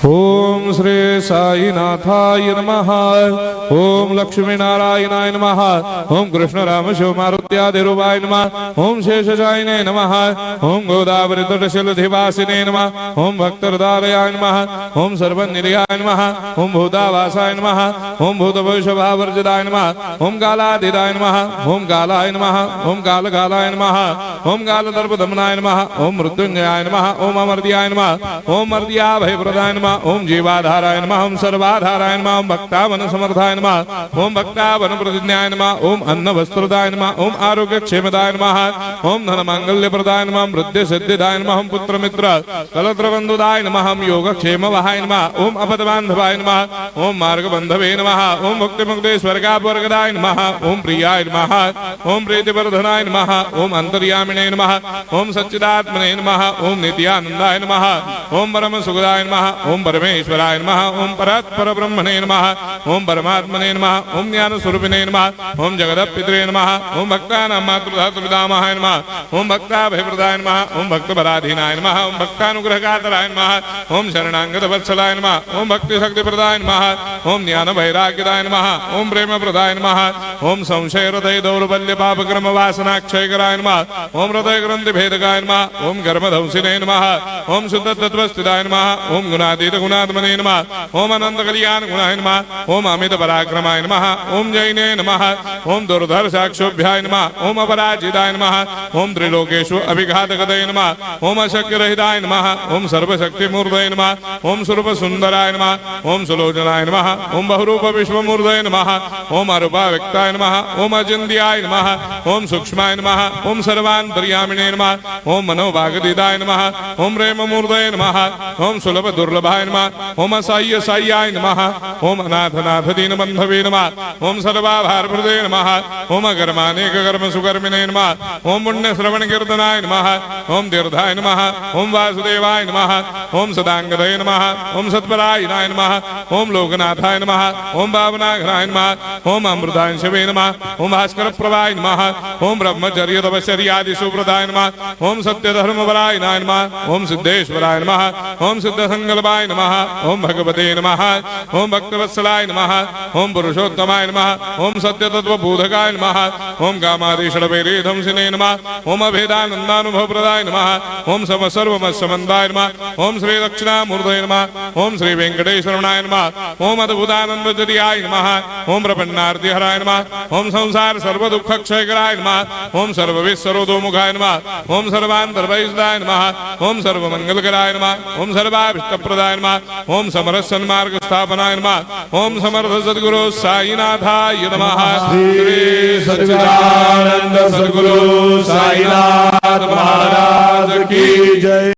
ओम श्री साईनाथाय नमः। ओम लक्ष्मी नारायणाय नमः। ओम कृष्ण राम शिव मारुत्यादिरूपाय नमः। ओम शेषशायिने नमः। ओम गोदावरी तटशिलधिवासिने नमः। ओम भक्तहृदयाय नमः। ओम सर्वनिलयाय नमः। ओम भूतावासाय नमः। ओम भूतभविष्यभावर्जिताय नमः। ओम कालातीताय नमः। ओम कालाय नमः। ओम कालकालाय नमः। ओम कालदर्पदमनाय नमः। ओम मृत्युंजयाय नमः। ओम अमर्त्याय नमः। ओम मर्त्याभयप्रदाय नमः। ओम जीवाधाराय नमः। ओम सर्वाधाराय नमः। ओम भक्तावन समर्थाय नमः। ओम भक्तावन प्रतिज्ञाय नमः। ओम अन्न वस्त्रदाय नमः। ओम आरोग्य क्षेमदाय नमः। ओम धन मांगल्य प्रदाय नमः। वृद्धि सिद्धिदाय नमः। ओम पुत्र मित्र कलत्र बंधुदाय नमः। ओम योग क्षेम वहाय नमः। ओम अपद बांधवाय नमः। ओम मार्ग बंधवे नमः। ओम मुक्ति मुक्ति स्वर्गापवर्गदाय नमः। ओम प्रियाय नमः। ओम प्रीतिवर्धनाय नमः। ओम अंतर्यामिने नमः। ओम सच्चिदात्मने नमः। ओम नित्यानंदाय नमः। ओम परम सुखदाय नमः। ओम परमेश्वराय नमः। ओम परात्पर ब्रह्मणे नमः। ओम परमात्मने नमः। ओम ज्ञान स्वरूपिणे नमः। ओम जगदपितरे नमः। ओम भक्तानां मातृधातुपितामहाय नमः। ओम भक्ताभयप्रदाय नमः। ओम भक्तपराधीनाय नमः। ओम भक्तानुग्रहकातराय नमः। ओम शरणागतवत्सलाय नमः। ओम भक्तिशक्तिप्रदाय नमः। ओम ज्ञान वैराग्यदाय नमः। ओम प्रेमप्रदाय नमः। ओम संशय हृदय दौर्बल्य पापक्रम वासनाक्षयकराय नमः। ओम हृदय ग्रंथि भेदकाय नमः। ओम कर्मधंसिने नमः। ओम शुद्ध तत्वस्थिताय नमः। ओम गुणातीत गुणात्मने नमः। ओम अनंत कल्याण गुणाय नमः। ओम अमित पराक्रमाय नमः। ओम जैने नमः। ओम दुर्धर्षाक्षोभ्याय नमः। ओम अपराजिताय नमः। ओम त्रिलोकेषु अभिघातगतये नमः। ओम अशक्यरहिताय नमः। ओम सर्वशक्तिमूर्तये नमः। ओम स्वरूप सुंदराय नमः। ओम सुलोचनाय नमः। ओम बहुरूप विश्वमूर्तये नमः। ओम अरूपाव्यक्ताय नमः। ओम अचिन्त्याय नमः। ओम सूक्ष्माय नमः। ओम सर्वान्तर्यामिने नमः। ओम मनोभागदिदाय नमः। ओम प्रेममूर्तये नमः। ओम सुलभ दुर्लभाय नमः। ओम असाह्य साह्याय नमः। ओम अनाथनाथ दीनबन्धवे नमः। ओम सर्वाभारप्रदे नमः। ओम अकर्मानेक कर्म सुकर्मिणे नमः। ओम पुण्य श्रवण कीर्तनाय नमः। ओम तीर्थाय नमः। ओम वासुदेवाय नमः। ओम सदांगदये नमः। ओम सत्परायणाय नमः। ओम लोकनाथाय नमः। ओम भावनाघनाय नमः। ओम अमृतांशवे नमः। ओम भास्कर प्रभाय नमः। ओम ब्रह्मचर्य तपश्चर्यादि सुप्रदाय नमः। ओम सत्यधर्मपरायणाय नमः। ओम सिद्धेश्वराय नमः। ओम सिद्ध संकल्पाय नमः। ओम भगवते नमः। ओम भक्तवत्सलाय नमः। ओम पुरुषोत्तमाय नमः। ओम सत्यतत्वबोधकाय नमः। ओम कामादिषडवैरेधंसिने नमः। ओम अभेदानन्दानुभवप्रदाय नमः। ओम सर्वमस्समन्दाय नमः। ओम श्री दक्षिणामूर्तये नमः। ओम श्री वेंकटेश्वरनाय नमः। ओम अद्भुतानन्दचर्याय नमः। ओम प्रपन्नार्तिहराय नमः। ओम संसार सर्वदुःखक्षयकराय नमः। ओम सर्वविश्वरोधोमुखाय नमः। ओम सर्वान्तर्बहिष्ठाय नमः। ओम सर्वमंगलकराय नमः। ओम सर्वाभीष्टप्रदाय नमः। ओम समरस सन्मार्ग स्थापनाय नमः। ओम समर्थ सद्गुरु साईनाथाय नमः। श्री सच्चिदानंद सद्गुरु साईनाथ महाराज की जय।